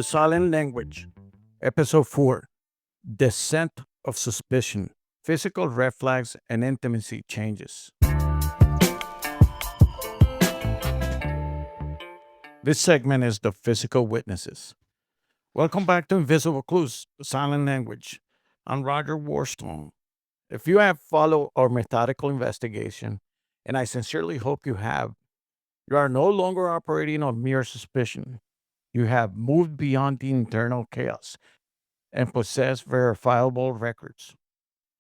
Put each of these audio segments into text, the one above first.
The Silent Language, Episode 4 Descent of Suspicion, Physical Red Flags and Intimacy Changes. This segment is the physical witnesses. Welcome back to Invisible Clues, The Silent Language. I'm Roger Warstone. If you have followed our methodical investigation, and I sincerely hope you have, you are no longer operating on mere suspicion. You have moved beyond the internal chaos and possess verifiable records.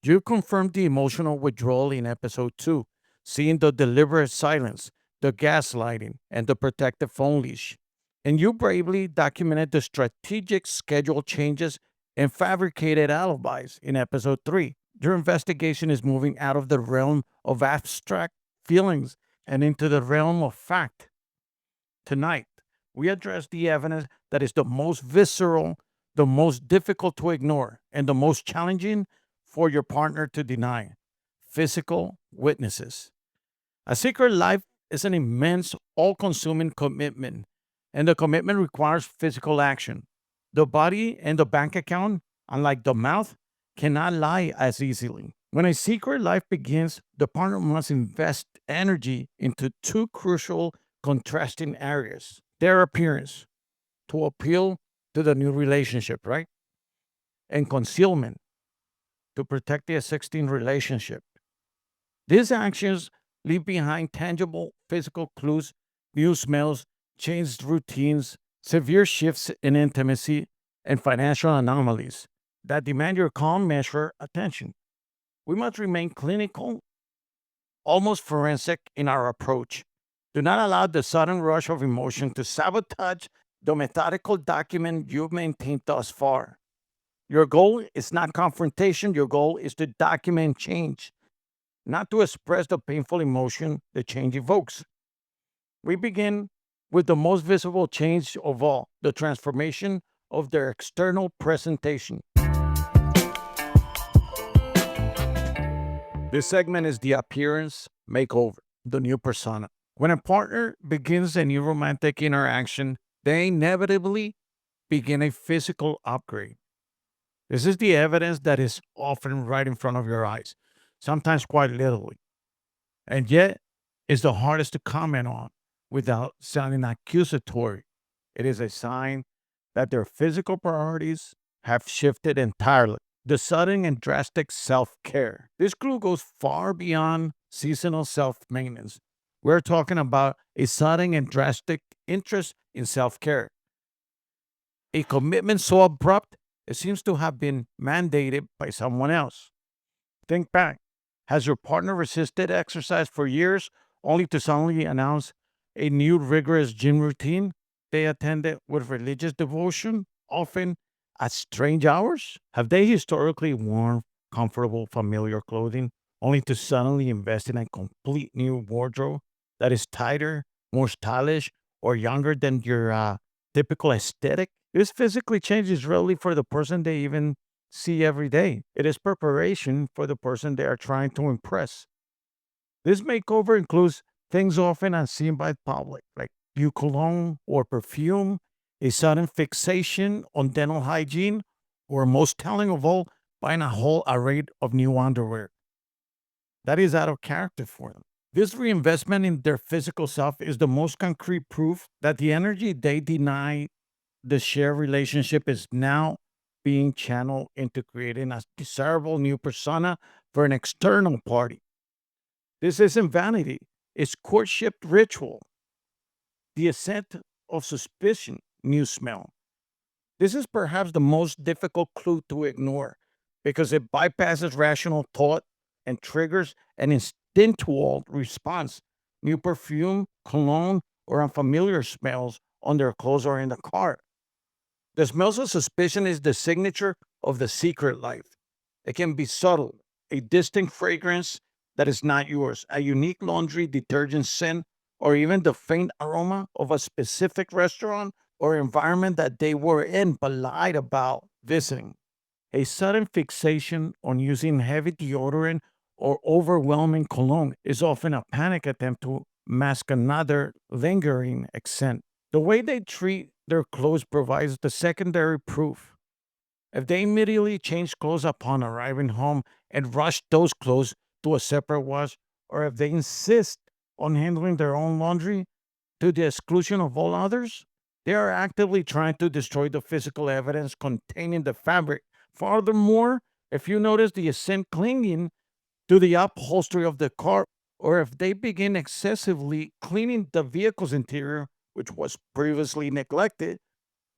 You confirmed the emotional withdrawal in episode 2, seeing the deliberate silence, the gaslighting, and the protective phone leash. And you bravely documented the strategic schedule changes and fabricated alibis in episode 3. Your investigation is moving out of the realm of abstract feelings and into the realm of fact. Tonight, we address the evidence that is the most visceral, the most difficult to ignore, and the most challenging for your partner to deny: physical witnesses. A secret life is an immense, all consuming commitment, and the commitment requires physical action. The body and the bank account, unlike the mouth, cannot lie as easily. When a secret life begins, the partner must invest energy into two crucial contrasting areas: their appearance to appeal to the new relationship, right? And concealment to protect the existing relationship. These actions leave behind tangible physical clues, new smells, changed routines, severe shifts in intimacy, and financial anomalies that demand your calm measure attention. We must remain clinical, almost forensic in our approach. Do not allow the sudden rush of emotion to sabotage the methodical document you've maintained thus far. Your goal is not confrontation, your goal is to document change, not to express the painful emotion the change evokes. We begin with the most visible change of all: the transformation of their external presentation. This segment is the appearance makeover, the new persona. When a partner begins a new romantic interaction, they inevitably begin a physical upgrade. This is the evidence that is often right in front of your eyes, sometimes quite literally, and yet is the hardest to comment on without sounding accusatory. It is a sign that their physical priorities have shifted entirely. The sudden and drastic self care. This clue goes far beyond seasonal self maintenance. We're talking about a sudden and drastic interest in self care, a commitment so abrupt it seems to have been mandated by someone else. Think back. Has your partner resisted exercise for years only to suddenly announce a new rigorous gym routine they attended with religious devotion, often at strange hours? Have they historically worn comfortable, familiar clothing only to suddenly invest in a complete new wardrobe that is tighter, more stylish, or younger than your typical aesthetic? This physically changes rarely for the person they even see every day. It is preparation for the person they are trying to impress. This makeover includes things often unseen by the public, like new cologne or perfume, a sudden fixation on dental hygiene, or most telling of all, buying a whole array of new underwear. That is out of character for them. This reinvestment in their physical self is the most concrete proof that the energy they deny the shared relationship is now being channeled into creating a desirable new persona for an external party. This isn't vanity, it's courtship ritual, the ascent of suspicion, new smell. This is perhaps the most difficult clue to ignore because it bypasses rational thought and triggers an instinctual response. New perfume, cologne, or unfamiliar smells on their clothes or in the car. The smells of suspicion is the signature of the secret life. It can be subtle, a distinct fragrance that is not yours, a unique laundry detergent scent, or even the faint aroma of a specific restaurant or environment that they were in but lied about visiting. A sudden fixation on using heavy deodorant or overwhelming cologne is often a panic attempt to mask another lingering accent. The way they treat their clothes provides the secondary proof. If they immediately change clothes upon arriving home and rush those clothes to a separate wash, or if they insist on handling their own laundry to the exclusion of all others, they are actively trying to destroy the physical evidence containing the fabric. Furthermore, if you notice the scent clinging to the upholstery of the car, or if they begin excessively cleaning the vehicle's interior, which was previously neglected,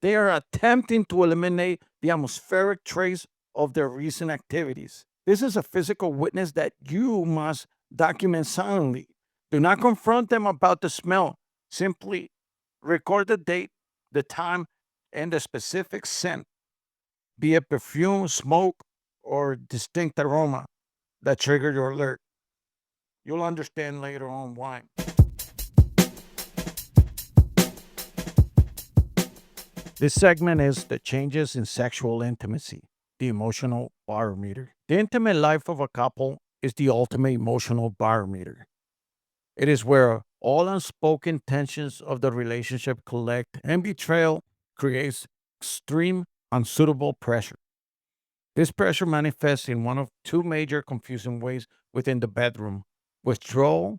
they are attempting to eliminate the atmospheric trace of their recent activities. This is a physical witness that you must document silently. Do not confront them about the smell. Simply record the date, the time, and the specific scent, be it perfume, smoke, or distinct aroma that triggered your alert. You'll understand later on why. This segment is the changes in sexual intimacy, the emotional barometer. The intimate life of a couple is the ultimate emotional barometer. It is where all unspoken tensions of the relationship collect, and betrayal creates extreme, unsuitable pressure. This pressure manifests in one of two major confusing ways within the bedroom: withdrawal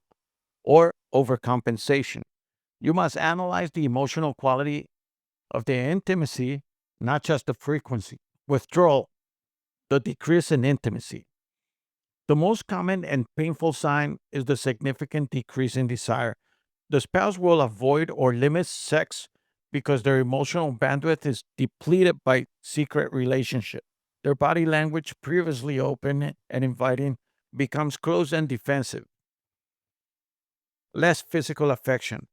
or overcompensation. You must analyze the emotional quality of the intimacy, not just the frequency. Withdrawal, the decrease in intimacy. The most common and painful sign is the significant decrease in desire. The spouse will avoid or limit sex because their emotional bandwidth is depleted by secret relationship. Their body language, previously open and inviting, becomes closed and defensive. Less physical affection.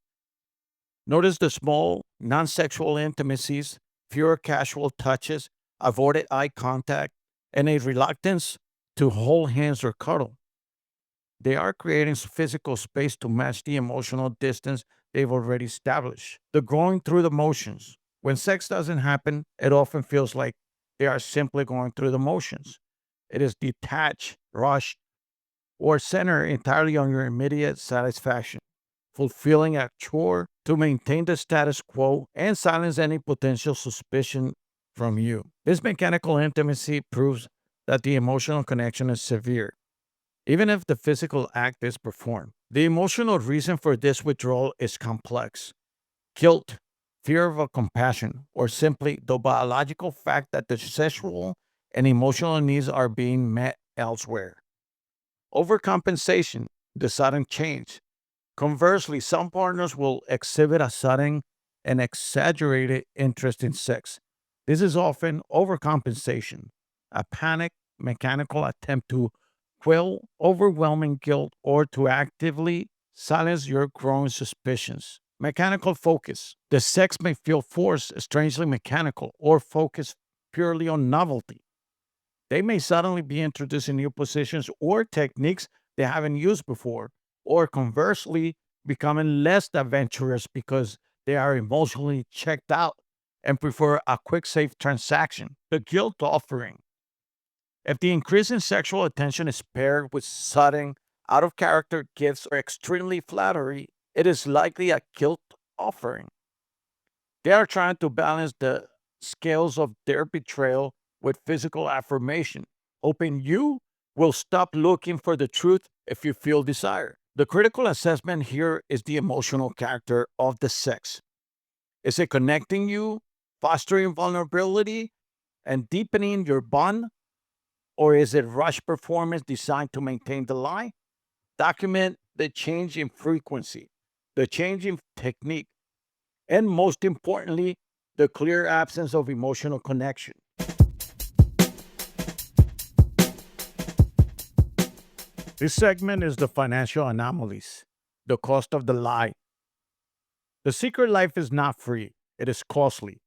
Notice the small, non sexual intimacies, fewer casual touches, avoided eye contact, and a reluctance to hold hands or cuddle. They are creating physical space to match the emotional distance they've already established. The going through the motions. When sex doesn't happen, it often feels like they are simply going through the motions. It is detached, rushed, or centered entirely on your immediate satisfaction, fulfilling a chore to maintain the status quo and silence any potential suspicion from you. This mechanical intimacy proves that the emotional connection is severe, even if the physical act is performed. The emotional reason for this withdrawal is complex: guilt, fear of a compassion, or simply the biological fact that the sexual and emotional needs are being met elsewhere. Overcompensation, the sudden change. Conversely, some partners will exhibit a sudden and exaggerated interest in sex. This is often overcompensation, a panic, mechanical attempt to quell overwhelming guilt or to actively silence your growing suspicions. Mechanical focus. The sex may feel forced, strangely mechanical, or focused purely on novelty. They may suddenly be introducing new positions or techniques they haven't used before, or conversely, becoming less adventurous because they are emotionally checked out and prefer a quick, safe transaction. The guilt offering. If the increase in sexual attention is paired with sudden, out of character gifts or extremely flattery, it is likely a guilt offering. They are trying to balance the scales of their betrayal with physical affirmation, hoping you will stop looking for the truth if you feel desire. The critical assessment here is the emotional character of the sex. Is it connecting you, fostering vulnerability, and deepening your bond? Or is it rush performance designed to maintain the lie? Document the change in frequency, the change in technique, and most importantly, the clear absence of emotional connection. This segment is the financial anomalies, the cost of the lie. The secret life is not free, it is costly.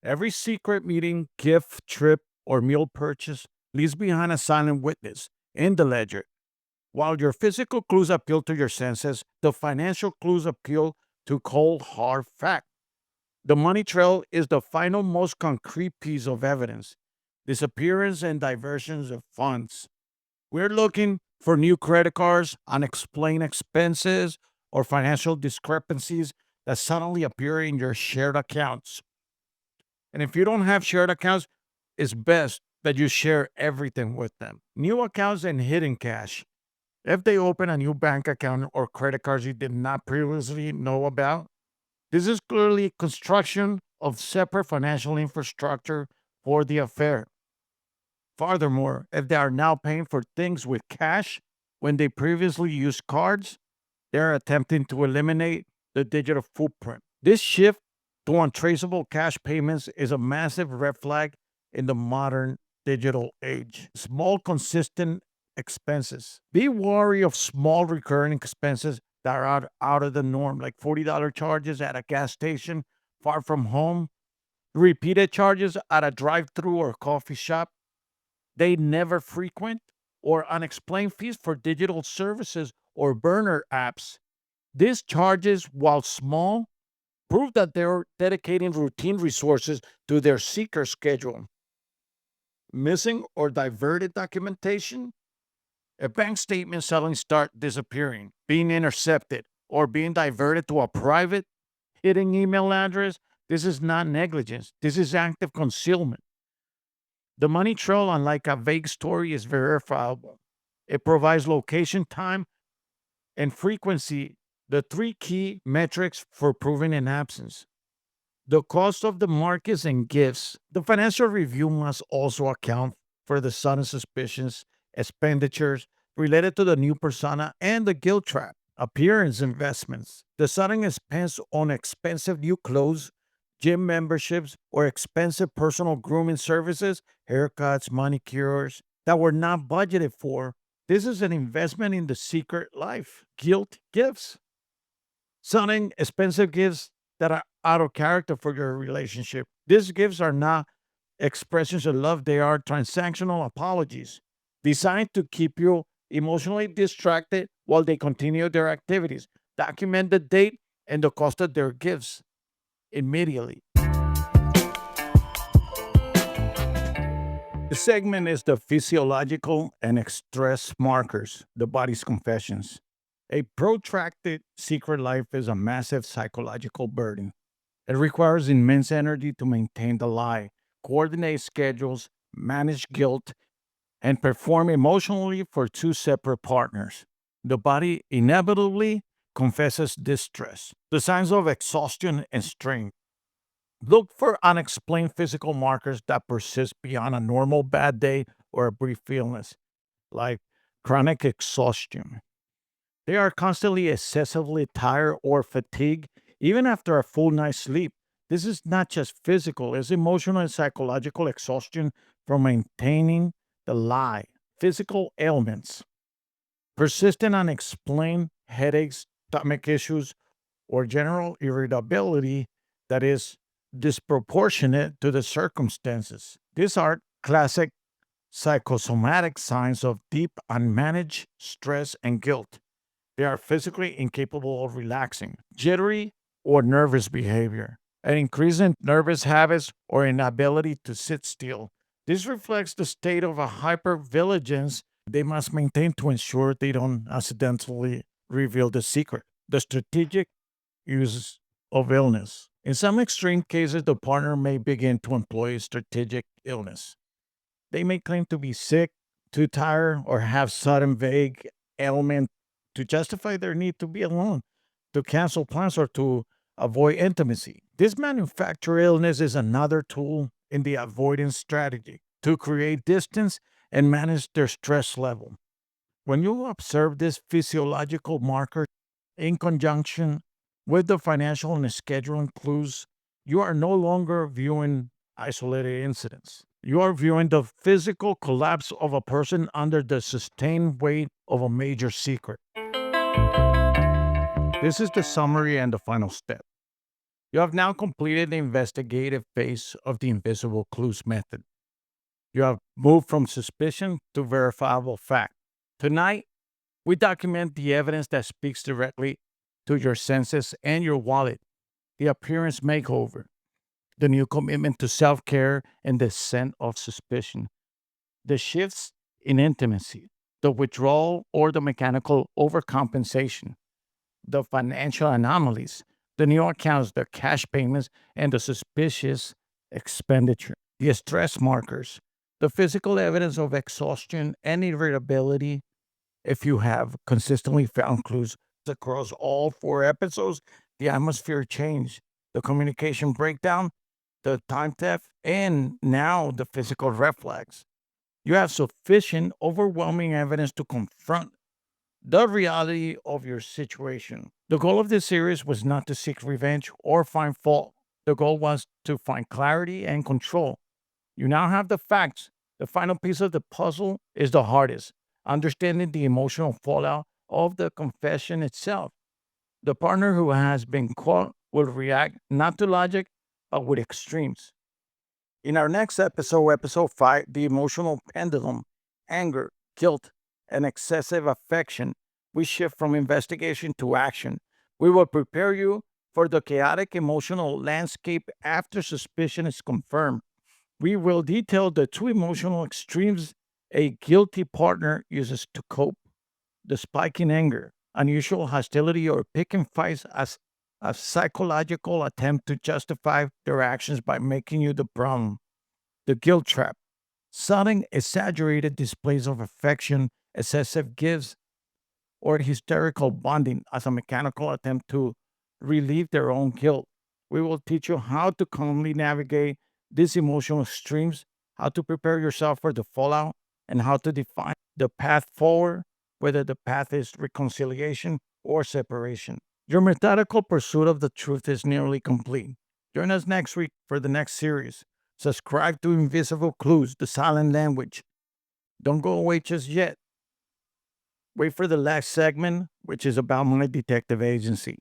Every secret meeting, gift, trip, or meal purchase leaves behind a silent witness in the ledger. While your physical clues appeal to your senses, the financial clues appeal to cold, hard fact. The money trail is the final, most concrete piece of evidence: disappearance and diversions of funds. We're looking for new credit cards, unexplained expenses, or financial discrepancies that suddenly appear in your shared accounts. And if you don't have shared accounts, it's best that you share everything with them. New accounts and hidden cash. If they open a new bank account or credit cards you did not previously know about, this is clearly construction of separate financial infrastructure for the affair. Furthermore, if they are now paying for things with cash when they previously used cards, they're attempting to eliminate the digital footprint. This shift to untraceable cash payments is a massive red flag in the modern digital age. Small, consistent expenses. Be wary of small recurring expenses that are out of the norm, like $40 charges at a gas station far from home, repeated charges at a drive through or coffee shop they never frequent, or unexplained fees for digital services or burner apps. These charges, while small, prove that they're dedicating routine resources to their seeker schedule. Missing or diverted documentation, a bank statement suddenly start disappearing, being intercepted, or being diverted to a private hidden email address. This is not negligence. This is active concealment. The money trail, unlike a vague story, is verifiable. It provides location, time, and frequency, the three key metrics for proving an absence. The cost of the markets and gifts. The financial review must also account for the sudden suspicions, expenditures related to the new persona, and the guilt trap. Appearance investments. The sudden expense on expensive new clothes, gym memberships, or expensive personal grooming services, haircuts, manicures that were not budgeted for. This is an investment in the secret life. Guilt gifts. Sudden expensive gifts that are out of character for your relationship. These gifts are not expressions of love, they are transactional apologies designed to keep you emotionally distracted while they continue their activities. Document the date and the cost of their gifts immediately. The segment is the physiological and stress markers, the body's confessions. A protracted secret life is a massive psychological burden. It requires immense energy to maintain the lie, coordinate schedules, manage guilt, and perform emotionally for two separate partners. The body inevitably confesses distress, the signs of exhaustion and strain. Look for unexplained physical markers that persist beyond a normal bad day or a brief illness, like chronic exhaustion. They are constantly excessively tired or fatigued, even after a full night's sleep. This is not just physical, it's emotional and psychological exhaustion from maintaining the lie. Physical ailments, persistent unexplained headaches, stomach issues, or general irritability that is disproportionate to the circumstances. These are classic psychosomatic signs of deep unmanaged stress and guilt. They are physically incapable of relaxing, jittery or nervous behavior, an increase in nervous habits or inability to sit still. This reflects the state of a hypervigilance they must maintain to ensure they don't accidentally reveal the secret. The strategic use of illness. In some extreme cases, the partner may begin to employ strategic illness. They may claim to be sick, too tired, or have sudden vague ailment to justify their need to be alone, to cancel plans, or to avoid intimacy. This manufactured illness is another tool in the avoidance strategy to create distance and manage their stress level. When you observe this physiological marker in conjunction with the financial and scheduling clues, you are no longer viewing isolated incidents. You are viewing the physical collapse of a person under the sustained weight of a major secret. This is the summary and the final step. You have now completed the investigative phase of the invisible clues method. You have moved from suspicion to verifiable fact. Tonight, we document the evidence that speaks directly to your senses and your wallet, the appearance makeover, the new commitment to self care and the scent of suspicion, the shifts in intimacy, the withdrawal or the mechanical overcompensation, the financial anomalies, The new accounts, the cash payments, and the suspicious expenditure. The stress markers, the physical evidence of exhaustion and irritability. If you have consistently found clues across all four episodes, the atmosphere change, the communication breakdown, the time theft, and now the physical red flags. You have sufficient, overwhelming evidence to confront the reality of your situation. The goal of this series was not to seek revenge or find fault. The goal was to find clarity and control. You now have the facts. The final piece of the puzzle is the hardest, understanding the emotional fallout of the confession itself. The partner who has been caught will react not to logic, but with extremes. In our next episode, episode 5, the emotional pendulum, anger, guilt, and excessive affection, we shift from investigation to action. We will prepare you for the chaotic emotional landscape after suspicion is confirmed. We will detail the two emotional extremes a guilty partner uses to cope: the spike in anger, unusual hostility, or picking fights as a psychological attempt to justify their actions by making you the problem; the guilt trap, sudden exaggerated displays of affection, excessive gifts, or hysterical bonding as a mechanical attempt to relieve their own guilt. We will teach you how to calmly navigate these emotional streams, how to prepare yourself for the fallout, and how to define the path forward, whether the path is reconciliation or separation. Your methodical pursuit of the truth is nearly complete. Join us next week for the next series. Subscribe to Invisible Clues, the silent language. Don't go away just yet. Wait for the last segment, which is about my detective agency.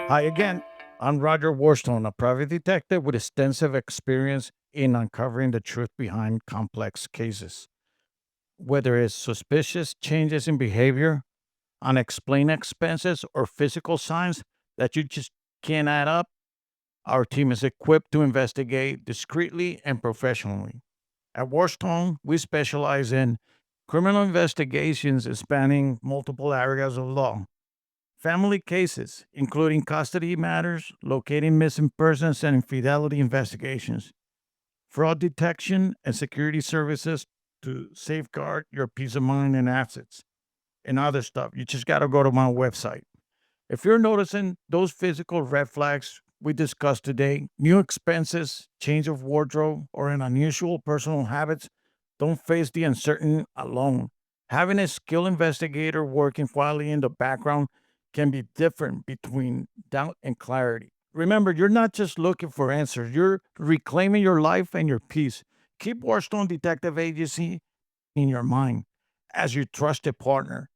Hi again. I'm Roger Warstone, a private detective with extensive experience in uncovering the truth behind complex cases. Whether it's suspicious changes in behavior, unexplained expenses, or physical signs that you just can't add up, our team is equipped to investigate discreetly and professionally. At Warstone, we specialize in criminal investigations spanning multiple areas of law, family cases, including custody matters, locating missing persons, and infidelity investigations, fraud detection, and security services to safeguard your peace of mind and assets, and other stuff. You just got to go to my website. If you're noticing those physical red flags we discussed today, new expenses, change of wardrobe, or an unusual personal habits, don't face the uncertain alone. Having a skilled investigator working quietly in the background can be different between doubt and clarity. Remember, you're not just looking for answers, you're reclaiming your life and your peace. Keep Warstone Detective Agency in your mind as your trusted partner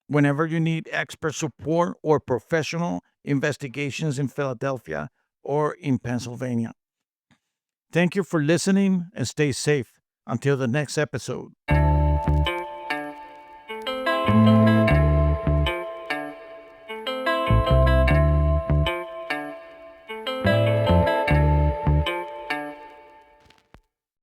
whenever you need expert support or professional investigations in Philadelphia or in Pennsylvania. Thank you for listening and stay safe. Until the next episode.